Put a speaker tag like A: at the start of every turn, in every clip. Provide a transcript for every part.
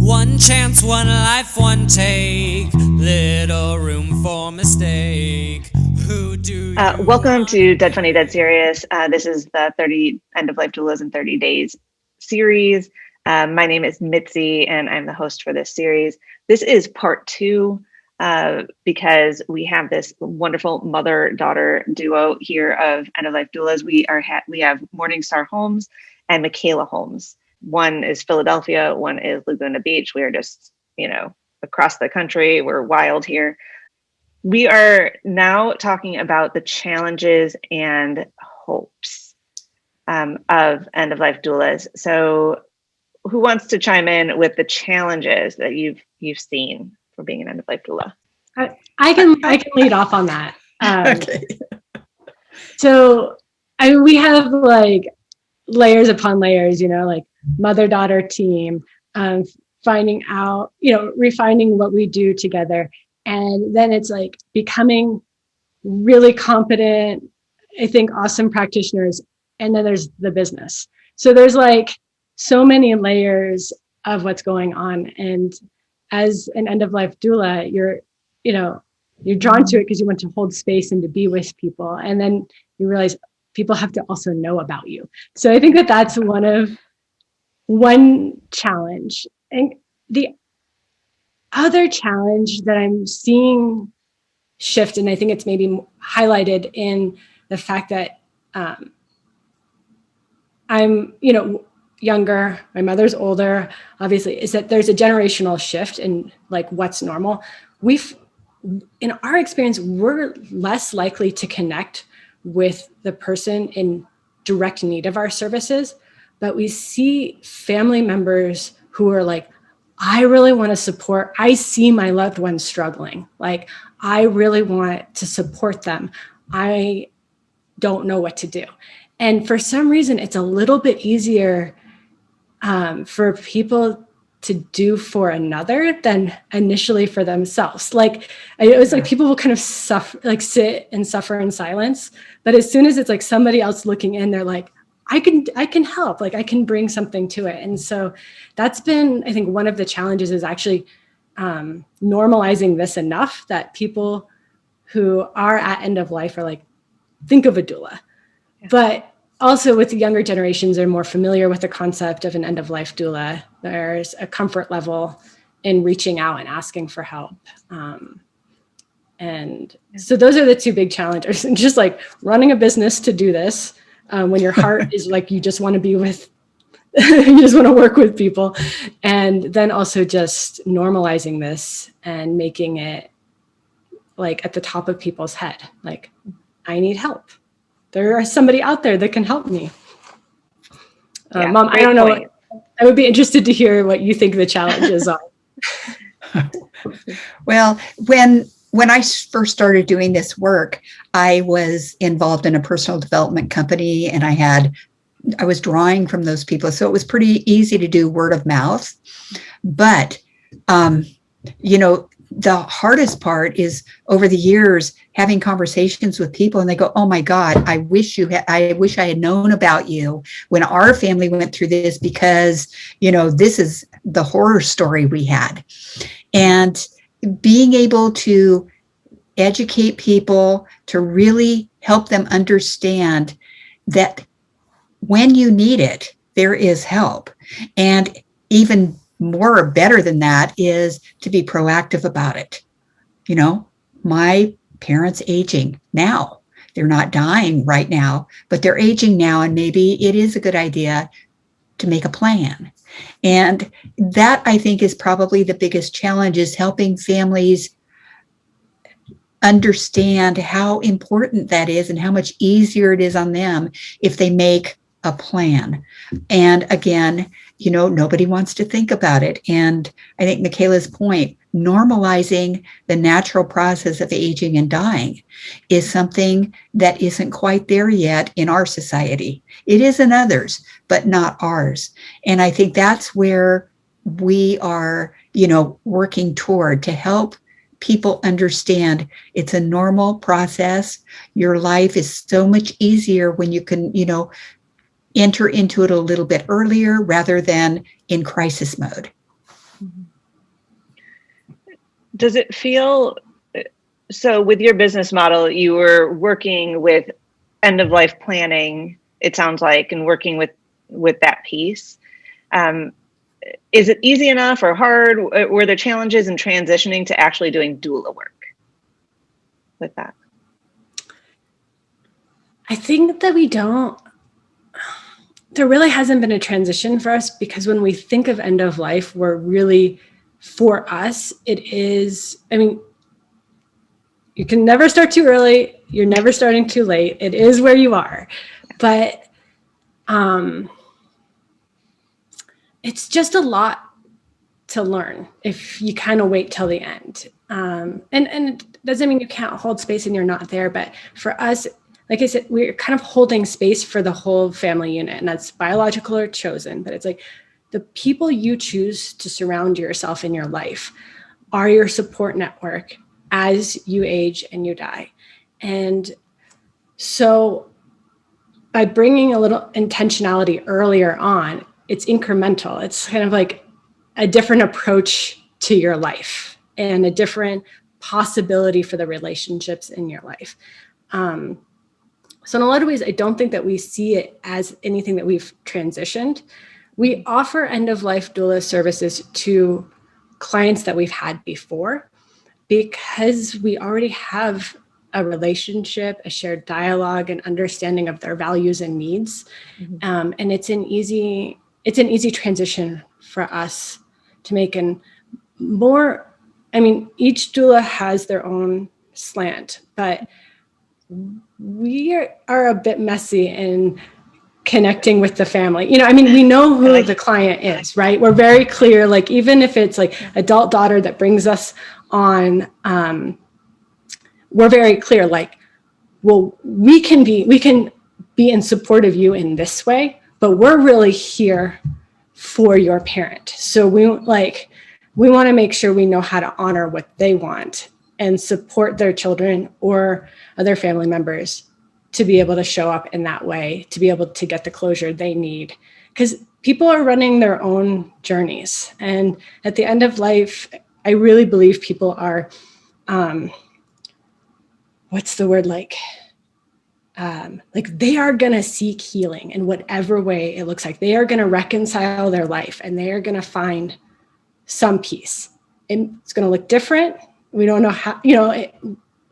A: One chance, one life, one take. Little room for mistake. Who do you
B: welcome to Dead Funny, Dead Serious. This is the 30 End of Life Doulas in 30 Days series. My name is Mitzi, and I'm the host for this series. This is part 2 because we have this wonderful mother-daughter duo here of End of Life Doulas. We have Morningstar Holmes and Michaela Holmes. One is Philadelphia, one is Laguna Beach. We are just, across the country. We're wild here. We are now talking about the challenges and hopes of end of life doulas. So, who wants to chime in with the challenges that you've seen for being an end of life doula?
C: I can lead off on that.
B: Okay.
C: So, we have like layers upon layers, like mother-daughter team, finding out, refining what we do together. And then it's like becoming really competent, I think, awesome practitioners. And then there's the business. So there's like so many layers of what's going on. And as an end of life doula, you're drawn to it because you want to hold space and to be with people. And then you realize people have to also know about you. So I think that that's one challenge. And the other challenge that I'm seeing shift, and I think it's maybe highlighted in the fact that I'm, younger, my mother's older, obviously, is that there's a generational shift in like what's normal. In our experience, we're less likely to connect with the person in direct need of our services, but we see family members who are like, I really want to support, I see my loved ones struggling. Like, I really want to support them. I don't know what to do. And for some reason, it's a little bit easier for people to do for another than initially for themselves. Like, it was like people will kind of suffer, like sit and suffer in silence. But as soon as it's like somebody else looking in, they're like, I can help, like I can bring something to it. And so that's been, I think, one of the challenges is actually normalizing this enough that people who are at end of life are like, think of a doula. Yeah. But also with the younger generations, they're more familiar with the concept of an end of life doula. There's a comfort level in reaching out and asking for help. So those are the two big challenges, and just like running a business to do this. When your heart is like, you just want to be with, you just want to work with people. And then also just normalizing this and making it like at the top of people's head. Like, I need help. There is somebody out there that can help me. Mom, I don't know. I would be interested to hear what you think the challenges are.
D: Well, when I first started doing this work, I was involved in a personal development company, and I was drawing from those people. So it was pretty easy to do word of mouth. But, the hardest part is over the years having conversations with people, and they go, oh my God, I wish I had known about you when our family went through this, because, this is the horror story we had. And being able to educate people, to really help them understand that when you need it, there is help. And even more or better than that is to be proactive about it. My parents aging now. They're not dying right now, but they're aging now. And maybe it is a good idea to make a plan. And that, I think, is probably the biggest challenge, is helping families understand how important that is and how much easier it is on them if they make a plan. And again, nobody wants to think about it. And I think Michaela's point, normalizing the natural process of aging and dying, is something that isn't quite there yet in our society. It is in others, but not ours. And I think that's where we are, working toward, to help people understand it's a normal process. Your life is so much easier when you can, enter into it a little bit earlier rather than in crisis mode.
B: Mm-hmm. Does it feel, so with your business model, you were working with end of life planning, it sounds like, and working with that piece. Is it easy enough or hard? Were there challenges in transitioning to actually doing doula work with that?
C: I think that there really hasn't been a transition for us, because when we think of end of life, we're really, for us, it is, I mean, you can never start too early. You're never starting too late. It is where you are. But it's just a lot to learn if you kind of wait till the end. And it doesn't mean you can't hold space and you're not there. But for us, like I said, we're kind of holding space for the whole family unit, and that's biological or chosen. But it's like the people you choose to surround yourself in your life are your support network as you age and you die. And so by bringing a little intentionality earlier on, it's incremental. It's kind of like a different approach to your life and a different possibility for the relationships in your life. So in a lot of ways, I don't think that we see it as anything that we've transitioned. We offer end-of-life doula services to clients that we've had before, because we already have a relationship, a shared dialogue, and understanding of their values and needs. Mm-hmm. And it's an easy transition for us to make. And more, I mean, each doula has their own slant, but we are a bit messy in connecting with the family. You know, I mean, we know who the client is, right? We're very clear, like, even if it's like adult daughter that brings us on, we're very clear, like, well, we can be in support of you in this way, but we're really here for your parent. So we want to make sure we know how to honor what they want and support their children or other family members to be able to show up in that way, to be able to get the closure they need. Because people are running their own journeys. And at the end of life, I really believe people are, they are going to seek healing in whatever way it looks like. They are going to reconcile their life, and they are going to find some peace. And it's going to look different. We don't know how,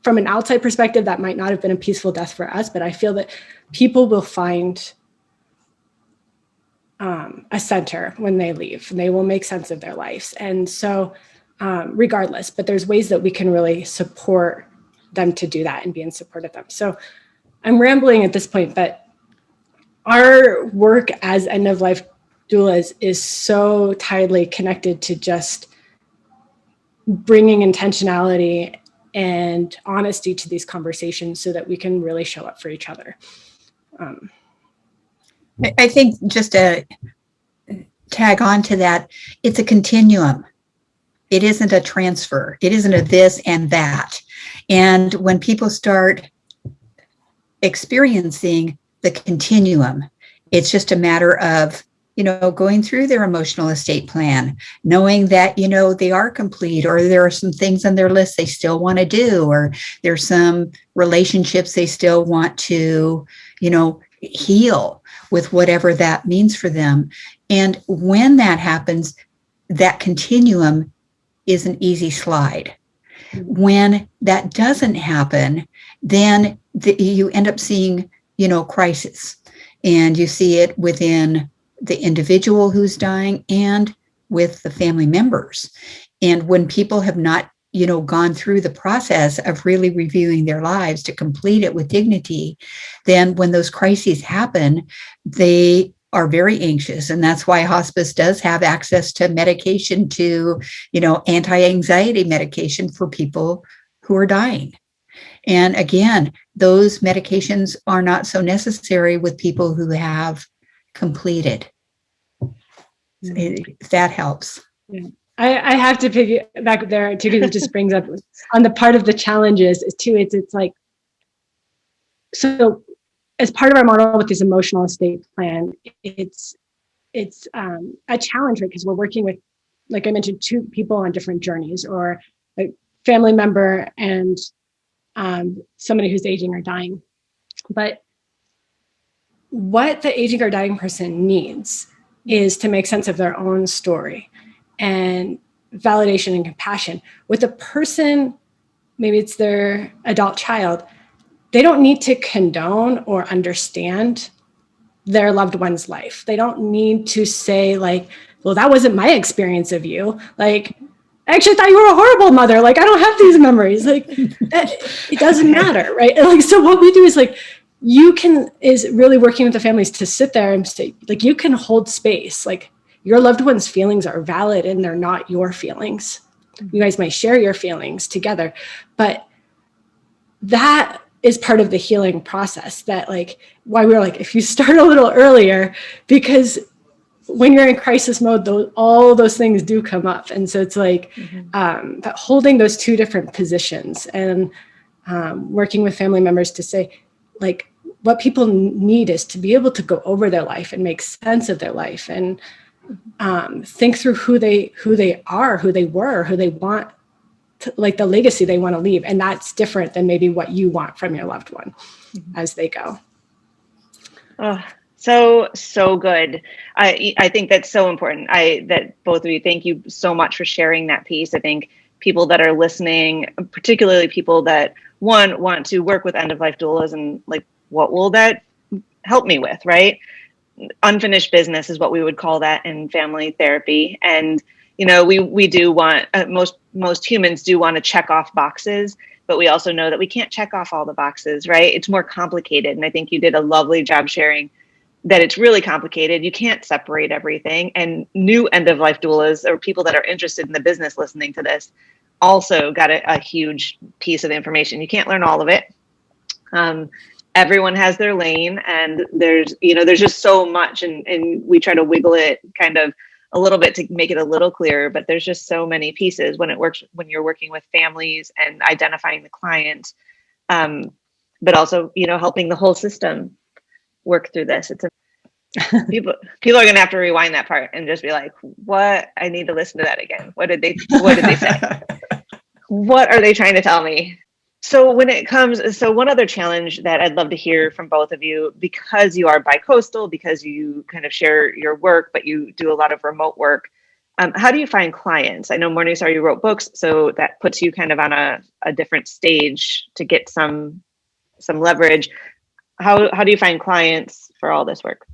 C: from an outside perspective, that might not have been a peaceful death for us, but I feel that people will find a center when they leave, and they will make sense of their lives. And so regardless, but there's ways that we can really support them to do that and be in support of them. So I'm rambling at this point, but our work as end-of-life doulas is so tightly connected to just bringing intentionality and honesty to these conversations so that we can really show up for each other.
D: I think, just to tag on to that, it's a continuum. It isn't a transfer. It isn't a this and that. And when people start experiencing the continuum, it's just a matter of, going through their emotional estate plan, knowing that, they are complete, or there are some things on their list they still want to do, or there's some relationships they still want to, heal with whatever that means for them. And when that happens, that continuum is an easy slide. When that doesn't happen, then you end up seeing, crisis, and you see it within the individual who's dying and with the family members. And when people have not, gone through the process of really reviewing their lives to complete it with dignity, then when those crises happen, they are very anxious. And that's why hospice does have access to medication, to, anti-anxiety medication for people who are dying. And again, those medications are not so necessary with people who have completed. That helps.
C: Yeah. I have to piggyback there too, because it just brings up on the part of the challenges too. It's like, so as part of our model with this emotional estate plan, it's a challenge, right? Because we're working with, like I mentioned, two people on different journeys, or a family member and somebody who's aging or dying. But what the aging or dying person needs is to make sense of their own story and validation and compassion. With a person, maybe it's their adult child, they don't need to condone or understand their loved one's life. They don't need to say like, well, that wasn't my experience of you. Like, I actually thought you were a horrible mother. Like, I don't have these memories. Like, it doesn't matter, right? And like, so what we do is like, is really working with the families to sit there and say, like, you can hold space. Like, your loved one's feelings are valid and they're not your feelings. You guys might share your feelings together, but that is part of the healing process. That like, why we're like, if you start a little earlier, because when you're in crisis mode, all those things do come up. And so it's like, but holding those two different positions and working with family members to say, like, what people need is to be able to go over their life and make sense of their life and think through who they are, who they were, who they want to, like the legacy they want to leave. And that's different than maybe what you want from your loved one as they go.
B: Oh, so good. I think that's so important. That both of you, thank you so much for sharing that piece. I think people that are listening, particularly people that want to work with end of life doulas, and like, what will that help me with, right? Unfinished business is what we would call that in family therapy. And, you know, we do want, most humans do want to check off boxes, but we also know that we can't check off all the boxes, right? It's more complicated. And I think you did a lovely job sharing that it's really complicated. You can't separate everything. And new end of life doulas, or people that are interested in the business listening to this, also got a huge piece of information. You can't learn all of it. Everyone has their lane, and there's just so much, and we try to wiggle it kind of a little bit to make it a little clearer, but there's just so many pieces when you're working with families and identifying the client, but also, helping the whole system work through this. People are going to have to rewind that part and just be like, what? I need to listen to that again. What did they say? What are they trying to tell me? So one other challenge that I'd love to hear from both of you, because you are bi-coastal, because you kind of share your work, but you do a lot of remote work. How do you find clients? I know Morningstar, you wrote books, so that puts you kind of on a different stage to get some leverage. How do you find clients for all this work?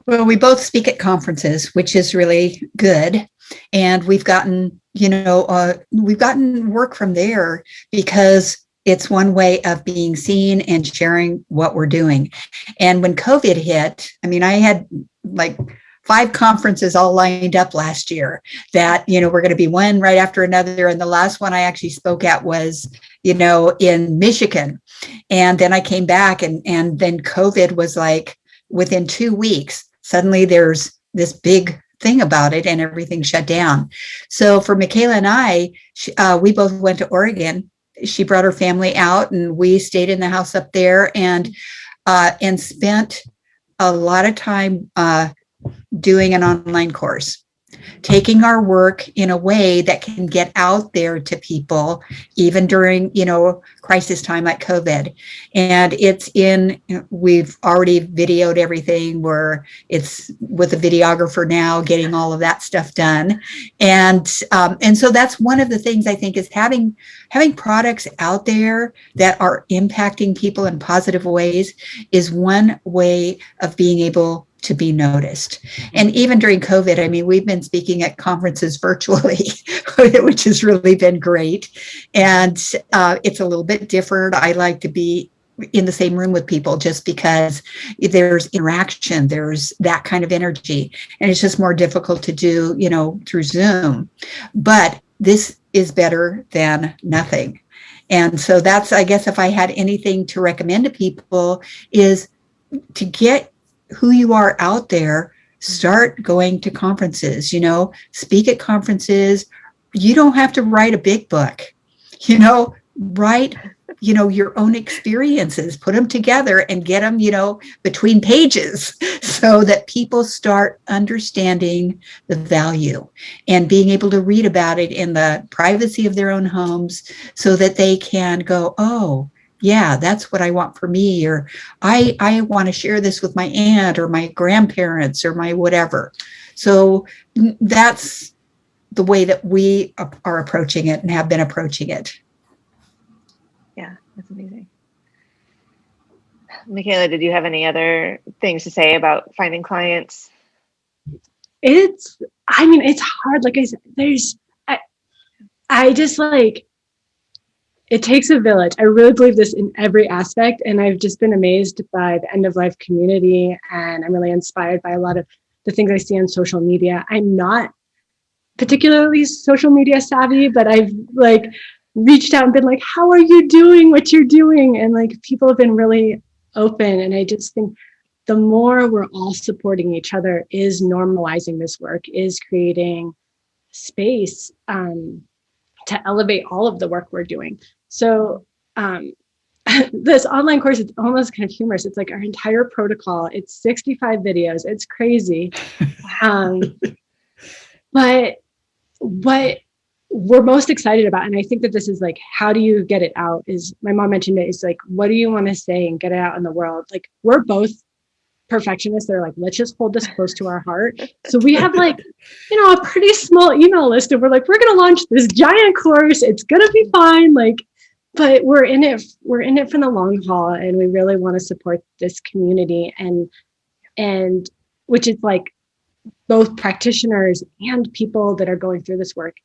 D: Well, we both speak at conferences, which is really good. And we've gotten work from there because it's one way of being seen and sharing what we're doing. And when COVID hit, I had like 5 conferences all lined up last year that, we're going to be one right after another. And the last one I actually spoke at was, in Michigan. And then I came back and then COVID was like within 2 weeks. Suddenly there's this big thing about it and everything shut down. So for Michaela and I, we both went to Oregon. She brought her family out and we stayed in the house up there and spent a lot of time doing an online course, taking our work in a way that can get out there to people, even during, crisis time like COVID. And we've already videoed everything, where it's with a videographer now, getting all of that stuff done. And so that's one of the things I think is having products out there that are impacting people in positive ways is one way of being able to be noticed. And even during COVID, we've been speaking at conferences virtually, which has really been great. And it's a little bit different. I like to be in the same room with people just because there's interaction, there's that kind of energy. And it's just more difficult to do, through Zoom. But this is better than nothing. And so that's, I guess, if I had anything to recommend to people, is to get who you are out there, start going to conferences, speak at conferences. You don't have to write a big book, write, your own experiences, put them together and get them, between pages so that people start understanding the value and being able to read about it in the privacy of their own homes so that they can go, oh, yeah, that's what I want for me, or I want to share this with my aunt or my grandparents or my whatever. So that's the way that we are approaching it and have been approaching it.
B: Yeah, that's amazing. Michaela, did you have any other things to say about finding clients?
C: It's hard. Like I said, I just like, it takes a village. I really believe this in every aspect. And I've just been amazed by the end of life community. And I'm really inspired by a lot of the things I see on social media. I'm not particularly social media savvy, but I've like reached out and been like, how are you doing what you're doing? And like, people have been really open. And I just think the more we're all supporting each other is normalizing this work, is creating space to elevate all of the work we're doing. So this online course, it's almost kind of humorous. It's like our entire protocol. It's 65 videos. It's crazy. But what we're most excited about, and I think that this is like, how do you get it out? Is my mom mentioned it, is like, what do you want to say and get it out in the world? Like, we're both perfectionists. They're like, let's just hold this close to our heart. So we have like, a pretty small email list, and we're like, we're going to launch this giant course. It's going to be fine. Like, but we're in it for the long haul, and we really want to support this community, and which is like both practitioners and people that are going through this work.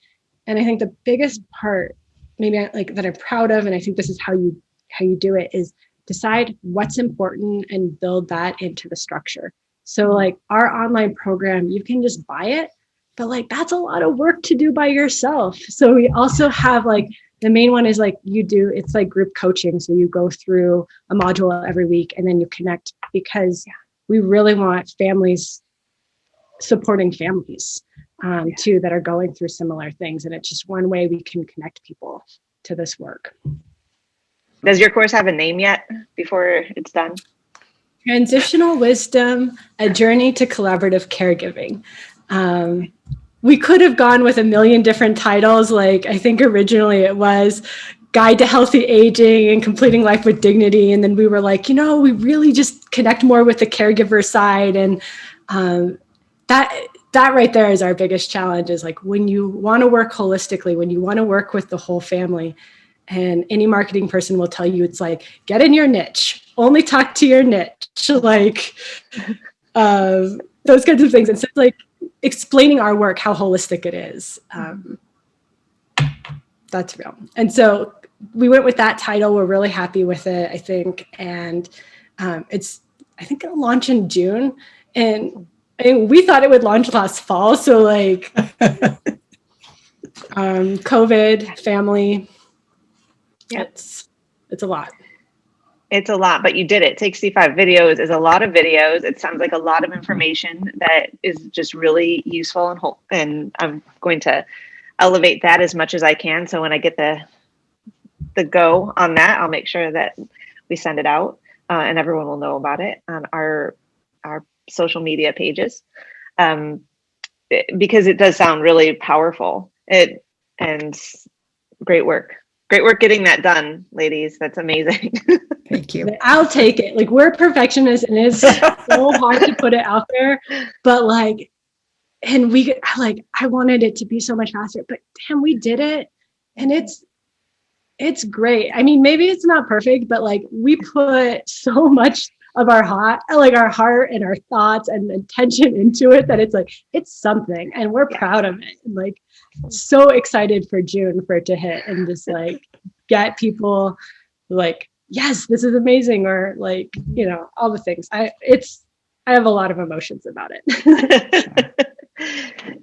C: And I think the biggest part, maybe like that I'm proud of, and I think this is how you do it, is decide what's important and build that into the structure. So like our online program, you can just buy it, but like that's a lot of work to do by yourself. So we also have like, the main one is like it's like group coaching. So you go through a module every week and then you connect, because we really want families supporting families too, that are going through similar things. And it's just one way we can connect people to this work.
B: Does your course have a name yet before it's done?
C: Transitional Wisdom, A Journey to Collaborative Caregiving. We could have gone with a million different titles. Like, I think originally it was Guide to Healthy Aging and Completing Life with Dignity. And then we were like, we really just connect more with the caregiver side. And that right there is our biggest challenge, is like, when you want to work holistically, when you want to work with the whole family, and any marketing person will tell you, it's like, get in your niche, only talk to your niche, like those kinds of things. And so it's like explaining our work, how holistic it is. That's real. And so we went with that title. We're really happy with it, I think. And I think it'll launch in June. And we thought it would launch last fall. So like COVID, family, it's a lot.
B: It's a lot, but you did it. 65 videos is a lot of videos. It sounds like a lot of information that is just really useful, and I'm going to elevate that as much as I can. So when I get the go on that, I'll make sure that we send it out and everyone will know about it on our social media pages, because it does sound really powerful. And great work. Great work getting that done, ladies. That's amazing.
D: Thank you.
C: I'll take it. Like, we're perfectionists, and it's so hard to put it out there, but like, and I wanted it to be so much faster, but damn, we did it. And it's great. I mean, maybe it's not perfect, but like, we put so much of our heart and our thoughts and attention into it that it's like, it's something, and we're proud of it. And like, so excited for June for it to hit and just like get people like, yes, this is amazing, or like, all the things. I have a lot of emotions about it.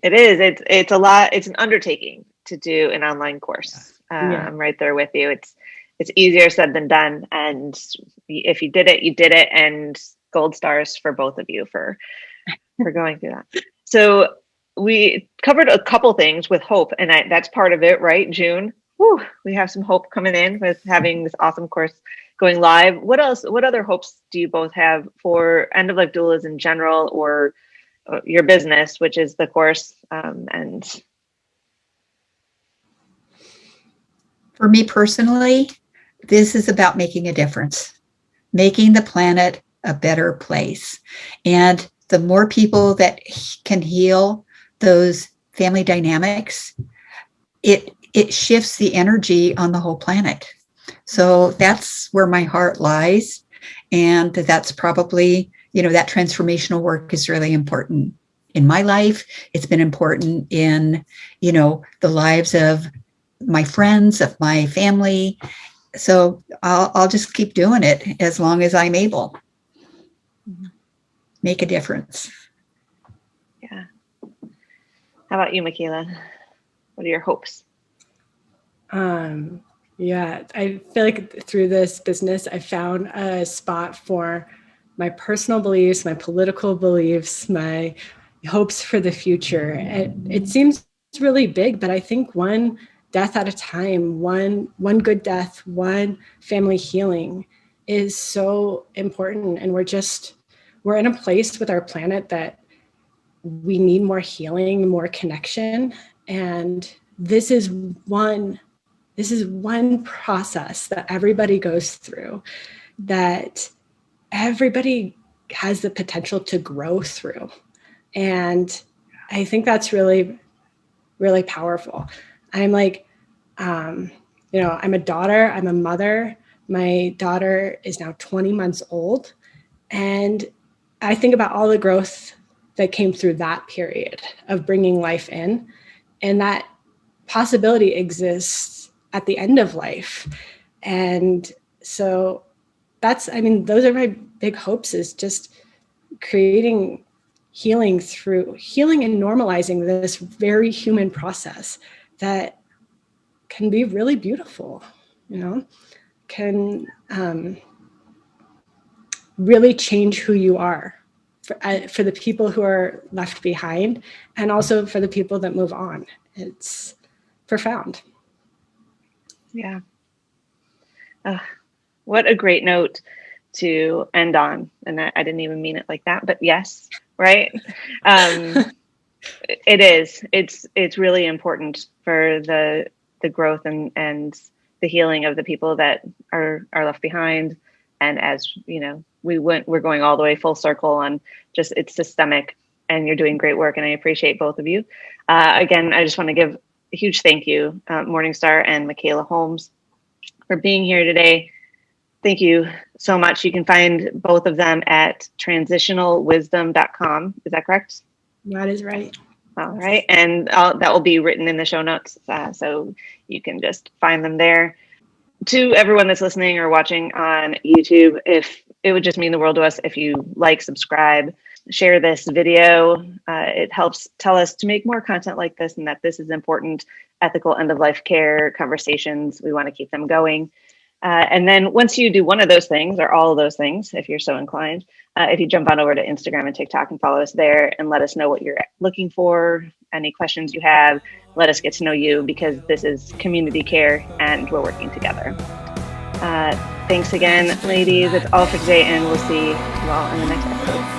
B: It is. It's a lot. It's an undertaking to do an online course. I'm right there with you. It's easier said than done. And if you did it, you did it. And gold stars for both of you for going through that. So we covered a couple things with Hope, and that's part of it, right? June. whew, we have some hope coming in with having this awesome course going live. What else? What other hopes do you both have for end of life doulas in general, or your business, which is the course? And
D: For me personally, this is about making a difference, making the planet a better place. And the more people that can heal those family dynamics, it shifts the energy on the whole planet. So that's where my heart lies. And that's probably, that transformational work is really important in my life. It's been important in, the lives of my friends, of my family. So I'll just keep doing it as long as I'm able. Make a difference.
B: Yeah. How about you, Michaela? What are your hopes?
C: Yeah, I feel like through this business, I found a spot for my personal beliefs, my political beliefs, my hopes for the future. It seems really big, but I think one death at a time, one good death, one family healing is so important. And we're in a place with our planet that we need more healing, more connection. And this is one process that everybody goes through, that everybody has the potential to grow through. And I think that's really, really powerful. I'm like, I'm a daughter, I'm a mother. My daughter is now 20 months old. And I think about all the growth that came through that period of bringing life in. And that possibility exists at the end of life. And so those are my big hopes, is just creating healing through healing and normalizing this very human process that can be really beautiful, can really change who you are for the people who are left behind, and also for the people that move on. It's profound.
B: Yeah. What a great note to end on. And I didn't even mean it like that, but yes, right? It is. It's really important for the growth and the healing of the people that are left behind. And as we're going all the way full circle on just, it's systemic, and you're doing great work. And I appreciate both of you. Again, I just want to give a huge thank you, Morningstar and Michaela Holmes, for being here today. Thank you so much. You can find both of them at transitionalwisdom.com. Is that correct?
C: That is right.
B: All right. And that will be written in the show notes. So you can just find them there. To everyone that's listening or watching on YouTube, if it would just mean the world to us if you like, subscribe, share this video. It helps tell us to make more content like this, and that this is important. Ethical end of life care conversations, we want to keep them going. And then once you do one of those things, or all of those things, if you're so inclined, if you jump on over to Instagram and TikTok and follow us there, and let us know what you're looking for, any questions you have, let us get to know you, because this is community care and we're working together. Thanks again, ladies. That's all for today, and we'll see you all in the next episode.